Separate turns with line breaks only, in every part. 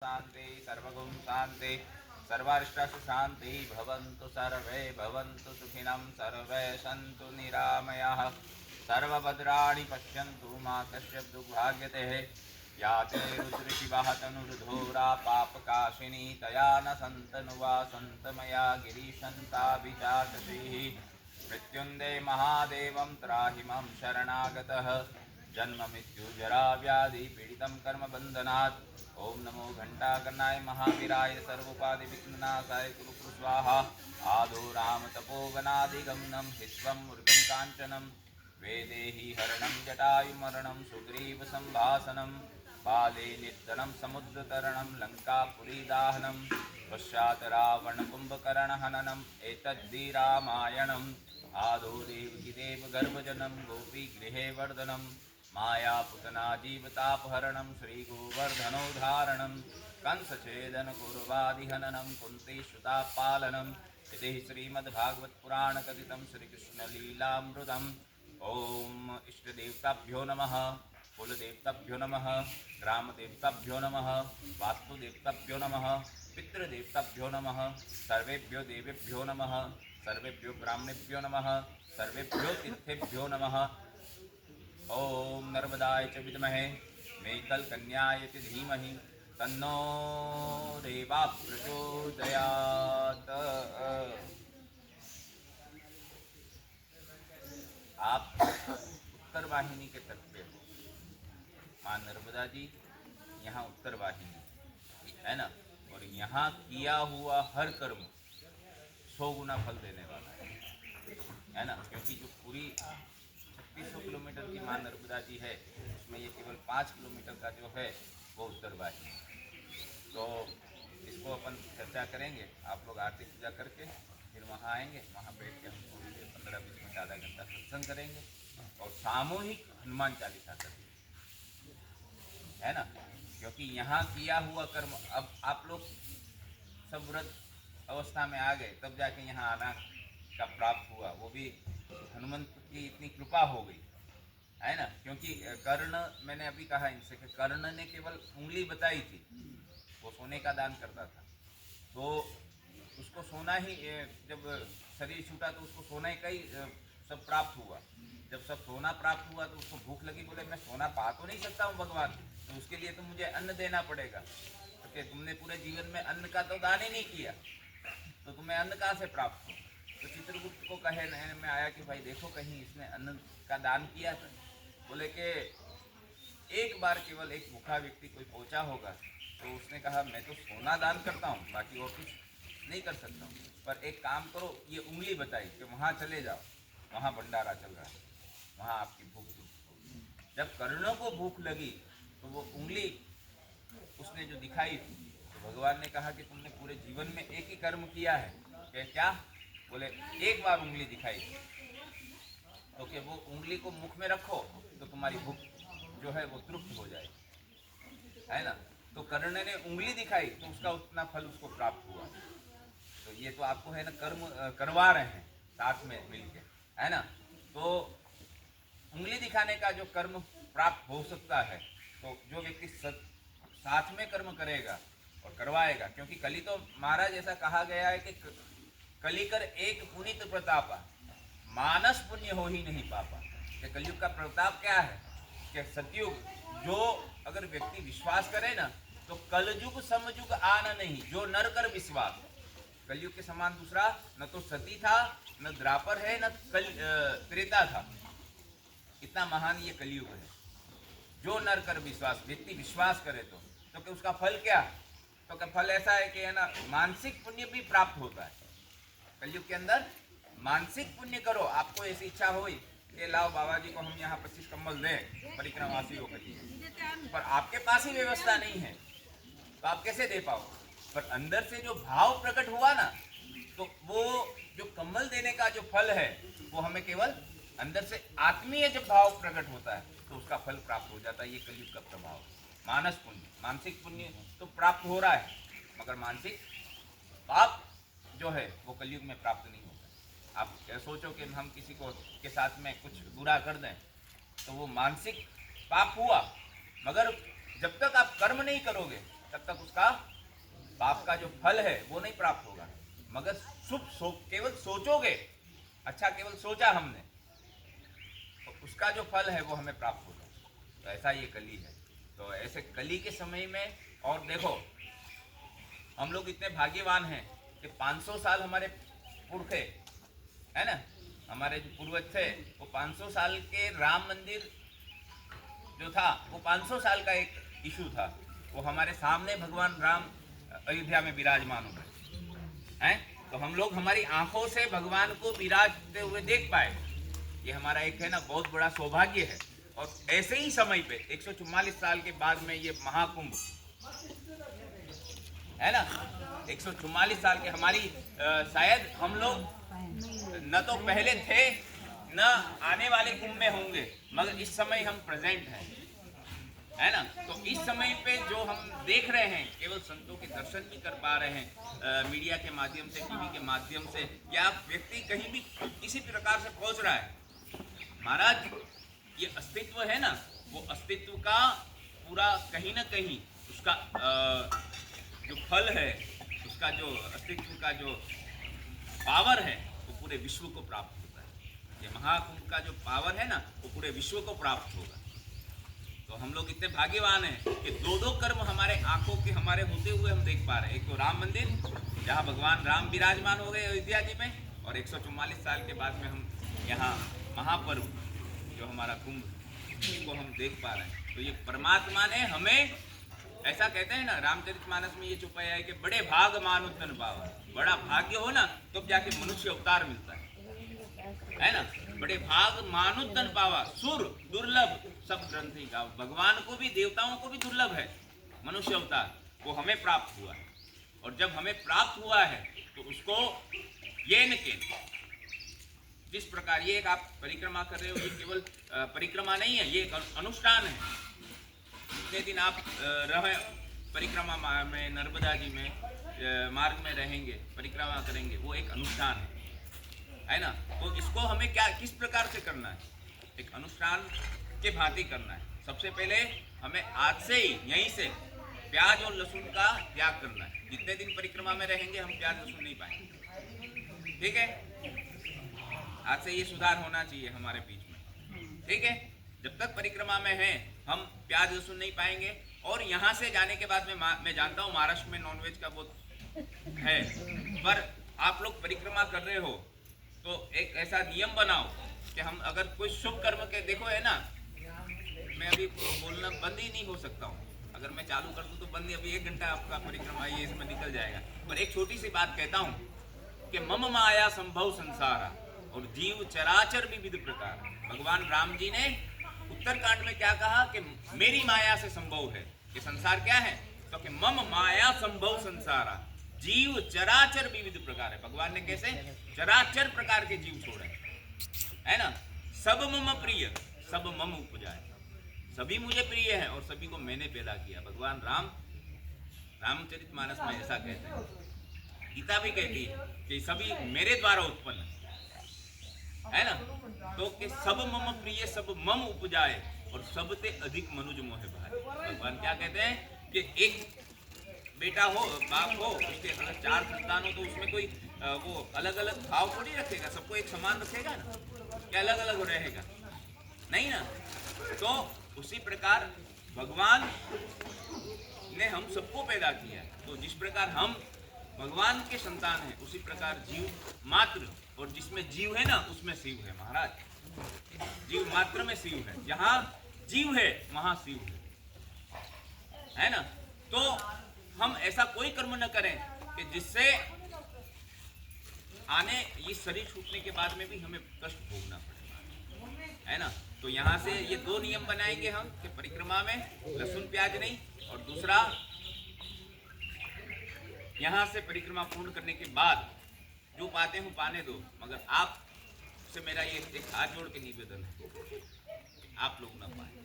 शांति सर्वगुण शांति सर्वारिष्टासु शांति भवन्तु सर्वे भवन्तु सुखिनं सर्वे सन्तु निरामयाः सर्वभद्राणि पश्यन्तु मा कश्चित् दुर्भाग्यते या ते रुद्रशिवः तनुर्धूरा पापकाशिनी तया न सन्तनुवा सन्तमया गिरीशन्ताभिचाषसीः मृत्युञ्जय महादेवं त्राहि मां शरणागतः जन्म मृत्यु जरा व्याधि पीड़ितं कर्मबन्धनात् ओम नमो घंटाकर्णाय महावीराय सर्वोपाधि विघ्ननाशाय कुरु स्वाहा आदो राम तपोवनादिगमनं हित्वं मृगं काञ्चनं वेदेहि हरणं जटायुमरणं सुग्रीव संभाषणं बाले निर्धनं समुद्रतरणं लङ्कापुरीदाहनं पश्चात् रावणकुम्भकर्णहननम् एतद्धि रामायणम् आदो देवकी देवगर्भजनं गोपीगृहे वर्धनं मायापुतना जीवतापहरणं श्रीगोवर्धनोद्धारणं कंसछेदन कुर्वादिहननं कुन्तीसुतापालनं इति श्रीमद्भागवतपुराणकथितं श्रीकृष्णलीलामृतम् ओम इष्टदेवताभ्यो नमः कुलदेवताभ्यो नमः ग्रामदेवताभ्यो नमः वास्तुदेवताभ्यो नमः पितृदेवताभ्यो नमः सर्वेभ्यो देवेभ्यो नमः सर्वेभ्यो ब्राह्मणेभ्यो नमः सर्वेभ्यो तीर्थेभ्यो नमः ओम नर्मदाय च विद्महे मेकलकन्याय च धीमहि तन्नो देवा प्रचोदयात्। आप उत्तर वाहिनी के तट पे हो, माँ नर्मदा जी यहाँ उत्तर वाहिनी है ना, और यहाँ किया हुआ हर कर्म 100 गुना फल देने वाला है ना, क्योंकि जो पूरी 3600 किलोमीटर की माँ नर्मदा जी है उसमें ये केवल 5 किलोमीटर का जो है वो उत्तर वाहिनी। तो इसको अपन चर्चा करेंगे, आप लोग आरती पूजा करके फिर वहाँ आएंगे, वहाँ बैठ के हम थोड़ी देर 15-20 मिनट आधा घंटा सत्संग करेंगे और सामूहिक हनुमान चालीसा करेंगे, है ना, क्योंकि यहाँ किया हुआ कर्म अब आप लोग सब व्रत अवस्था में आ गए तब जाके यहाँ आना का प्राप्त हुआ, वो भी हनुमंत की इतनी कृपा हो गई है ना, क्योंकि कर्ण, मैंने अभी कहा इनसे कि कर्ण ने केवल उंगली बताई थी, वो सोने का दान करता था, तो उसको सोना ही, जब शरीर छूटा तो उसको सोना का ही सब प्राप्त हुआ। जब सब सोना प्राप्त हुआ तो उसको भूख लगी, बोले मैं सोना पा तो नहीं सकता हूँ भगवान, तो उसके लिए तो मुझे अन्न देना पड़ेगा, क्योंकि तुमने पूरे जीवन में अन्न का तो दान ही नहीं किया, तो तुम्हें अन्न कहाँ से प्राप्त हो। तो चित्रगुप्त को कहे में आया कि भाई देखो कहीं इसने अन्न का दान किया था, बोले कि एक बार केवल एक भूखा व्यक्ति कोई पहुंचा होगा, तो उसने कहा मैं तो सोना दान करता हूँ, बाकी और कुछ नहीं कर सकता हूँ, पर एक काम करो, ये उंगली बताई कि वहाँ चले जाओ, वहाँ भंडारा चल रहा है, वहाँ आपकी भूख होगी। जब कर्णों को भूख लगी तो वो उंगली उसने जो दिखाई थी, तो भगवान ने कहा कि तुमने पूरे जीवन में एक ही कर्म किया है, क्या? बोले एक बार उंगली दिखाई, तो कि वो उंगली को मुख में रखो तो तुम्हारी भूख जो है वो तृप्त हो जाएगी, है ना। तो कर्ण ने उंगली दिखाई तो उसका उतना फल उसको प्राप्त हुआ। तो ये तो आपको है ना कर्म करवा रहे हैं साथ में मिलके, है ना। तो उंगली दिखाने का जो कर्म प्राप्त हो सकता है, तो जो व्यक्ति साथ में कर्म करेगा और करवाएगा, क्योंकि कली तो महाराज ऐसा कहा गया है कि कली कर एक पुनीत प्रतापा, मानस पुण्य हो ही नहीं पापा। कि कलयुग का प्रताप क्या है कि सतयुग, जो अगर व्यक्ति विश्वास करे ना, तो कलयुग समयुग आना नहीं, जो नर कर विश्वास। कलयुग के समान दूसरा न तो सती था, न द्वापर है, न त्रेता था, इतना महान ये कलयुग है। जो नर कर विश्वास, व्यक्ति विश्वास करे तो कि उसका फल क्या, तो क्या फल ऐसा है कि है ना मानसिक पुण्य भी प्राप्त होता है। कलयुग के अंदर मानसिक पुण्य करो, आपको ऐसी इच्छा हो कि लाओ बाबा जी को हम यहाँ 25 कंबल दें परिक्रमावासियों के लिए, पर आपके पास ही व्यवस्था नहीं है तो आप कैसे दे पाओ। पर अंदर से जो भाव प्रकट हुआ ना, तो वो जो कंबल देने का जो फल है वो हमें केवल अंदर से आत्मीय जब भाव प्रकट होता है तो उसका फल प्राप्त हो जाता है। ये कलयुग का प्रभाव। मानस पुण्य, मानसिक पुण्य तो प्राप्त हो रहा है, मगर मानसिक पाप जो है वो कलयुग में प्राप्त नहीं होता। आप सोचो कि हम किसी को के साथ में कुछ बुरा कर दें तो वो मानसिक पाप हुआ, मगर जब तक आप कर्म नहीं करोगे तब तक उसका पाप का जो फल है वो नहीं प्राप्त होगा। मगर केवल सोचोगे, अच्छा केवल सोचा हमने, तो उसका जो फल है वो हमें प्राप्त होगा। तो ऐसा ये कली है। तो ऐसे कली के समय में, और देखो हम लोग इतने भाग्यवान हैं कि 500 साल हमारे पुरखे है ना, हमारे जो पूर्वज थे, वो 500 साल के राम मंदिर जो था वो 500 साल का एक इशू था। वो हमारे सामने भगवान राम अयोध्या में विराजमान हो गए हैं। तो हम लोग हमारी आंखों से भगवान को विराजते हुए देख पाए। ये हमारा एक है ना बहुत बड़ा सौभाग्य है। और ऐसे ही समय पे 144 साल के बाद में ये महाकुंभ है ना, 144 साल के हमारी शायद हम लोग न तो पहले थे न आने वाले कुंभ में होंगे, मगर इस समय हम प्रेजेंट हैं, है ना। तो इस समय पे जो हम देख रहे हैं, केवल संतों के दर्शन भी कर पा रहे हैं मीडिया के माध्यम से, टीवी के माध्यम से, या व्यक्ति कहीं भी किसी प्रकार से पहुंच रहा है। महाराज ये अस्तित्व है ना, वो अस्तित्व का पूरा कहीं ना कहीं उसका जो फल है, उसका जो अस्तित्व का जो पावर है वो पूरे विश्व को प्राप्त होता है। ये महाकुंभ का जो पावर है ना वो पूरे विश्व को प्राप्त होगा। तो हम लोग इतने भाग्यवान हैं कि दो कर्म हमारे आंखों के हमारे होते हुए हम देख पा रहे हैं। एक तो राम मंदिर जहाँ भगवान राम विराजमान हो गए अयोध्या जी में, और 144 साल के बाद में हम यहाँ महापर्व जो हमारा कुंभ, इसको हम देख पा रहे हैं। तो ये परमात्मा ने हमें, ऐसा कहते हैं ना रामचरितमानस में ये छुपाया है कि बड़े भाग मानुतन पावा, बड़ा भाग्य हो ना तो जाके मनुष्य अवतार मिलता है ना। बड़े भाग मानुतन पावा, सुर दुर्लभ सब ग्रंथि गाओ। भगवान को भी, देवताओं को भी दुर्लभ है मनुष्य अवतार, वो हमें प्राप्त हुआ है। और जब हमें प्राप्त हुआ है तो उसको ये न के जिस प्रकार ये एक आप परिक्रमा कर रहे हो, ये केवल परिक्रमा नहीं है, ये एक अनुष्ठान है। जितने दिन आप रहे परिक्रमा में, नर्मदा जी में मार्ग में रहेंगे, परिक्रमा करेंगे, वो एक अनुष्ठान है ना। तो इसको हमें क्या किस प्रकार से करना है, एक अनुष्ठान के भांति करना है। सबसे पहले हमें आज से ही यहीं से प्याज और लहसुन का त्याग करना है। जितने दिन परिक्रमा में रहेंगे हम प्याज लहसुन नहीं पाएंगे, ठीक है। आज से ये सुधार होना चाहिए हमारे बीच में, ठीक है। जब तक परिक्रमा में हैं हम प्याज लहसुन नहीं पाएंगे। और यहाँ से जाने के बाद में मैं जानता हूँ महाराष्ट्र में नॉनवेज का बहुत है, पर आप लोग परिक्रमा कर रहे हो तो एक ऐसा नियम बनाओ कि हम अगर कोई शुभ कर्म के, देखो है ना, मैं अभी बोलना बंद ही नहीं हो सकता हूँ। अगर मैं चालू कर दूँ तो बंद ही, अभी 1 घंटा आपका परिक्रमा ये इसमें निकल जाएगा। पर एक छोटी सी बात कहता हूँ कि मम माया संभव संसारा, और जीव चराचर विविध प्रकार। भगवान राम जी ने उत्तरकांड में क्या कहा कि मेरी माया से संभव है कि संसार क्या है, तो कि मम माया संभव संसारा, जीव चराचर विविध प्रकार है। भगवान ने कैसे चराचर प्रकार के जीव छोड़े, है ना। सब मम प्रिय सब मम उपजाए, सभी मुझे प्रिय है और सभी को मैंने पैदा किया। भगवान राम रामचरितमानस में ऐसा कहते हैं, गीता भी कहती है कि सभी मेरे द्वारा उत्पन्न है ना। तो कि सब मम प्रिय सब मम उपजाए, और सबसे अधिक मनुज मोह भाए। भगवान क्या कहते हैं कि एक बेटा हो, बाप हो, उसके अगर 4 संतान हो तो उसमें कोई वो अलग अलग भाव थोड़ी रखेगा, सबको एक समान रखेगा ना, क्या अलग अलग रहेगा, नहीं ना। तो उसी प्रकार भगवान ने हम सबको पैदा किया। तो जिस प्रकार हम भगवान के संतान हैं, उसी प्रकार जीव मात्र, और जिसमें जीव है ना उसमें शिव है महाराज। जीव मात्र में शिव है, जहाँ जीव है वहाँ शिव है ना। तो हम ऐसा कोई कर्म न करें कि जिससे आने ये शरीर छूटने के बाद में भी हमें कष्ट भोगना पड़े, है ना। तो यहाँ से ये 2 नियम बनाएंगे हम कि परिक्रमा में लहसुन प्याज नहीं, और दूसरा यहाँ से परिक्रमा पूर्ण करने के बाद जो पाते हो पाने दो, मगर आप से मेरा ये एक हाथ जोड़ के निवेदन है, आप लोग ना पाए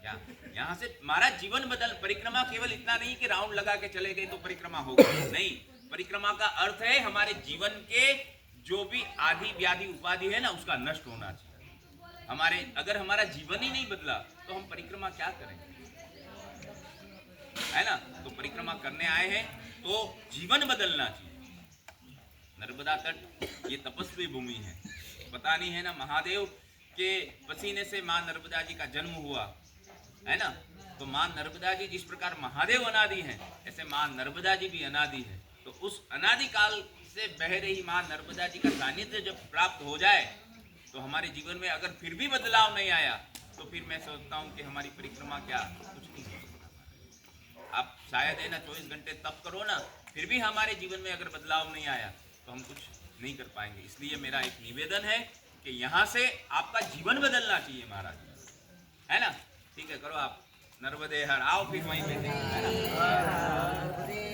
क्या। यहाँ से हमारा जीवन बदल, परिक्रमा केवल इतना नहीं कि राउंड लगा के चले गए तो परिक्रमा हो गई, नहीं। परिक्रमा का अर्थ है हमारे जीवन के जो भी आदि व्याधि उपाधि है ना उसका नष्ट होना चाहिए। हमारे अगर हमारा जीवन ही नहीं बदला तो हम परिक्रमा क्या करेंगे, है ना। तो परिक्रमा करने आए हैं तो जीवन बदलना चाहिए। नर्मदा तट ये तपस्वी भूमि है। पता नहीं है ना, महादेव के पसीने से माँ नर्मदा जी का जन्म हुआ, है ना। तो माँ नर्मदा जी जिस प्रकार महादेव अनादि हैं, ऐसे माँ नर्मदा जी भी अनादि है। तो उस अनादि काल से बह रही माँ नर्मदा जी का सानिध्य जब प्राप्त हो जाए तो हमारे जीवन में अगर फिर भी बदलाव नहीं आया तो फिर मैं सोचता हूँ कि हमारी परिक्रमा क्या कुछ नहीं हो सकता। आप शायद है ना 24 घंटे तप करो ना, फिर भी हमारे जीवन में अगर बदलाव नहीं आया तो हम कुछ नहीं कर पाएंगे। इसलिए मेरा एक निवेदन है कि यहाँ से आपका जीवन बदलना चाहिए महाराज, है ना। ठीक है, करो आप नर्मदे हर, आओ फिर वहीं पे, है ना।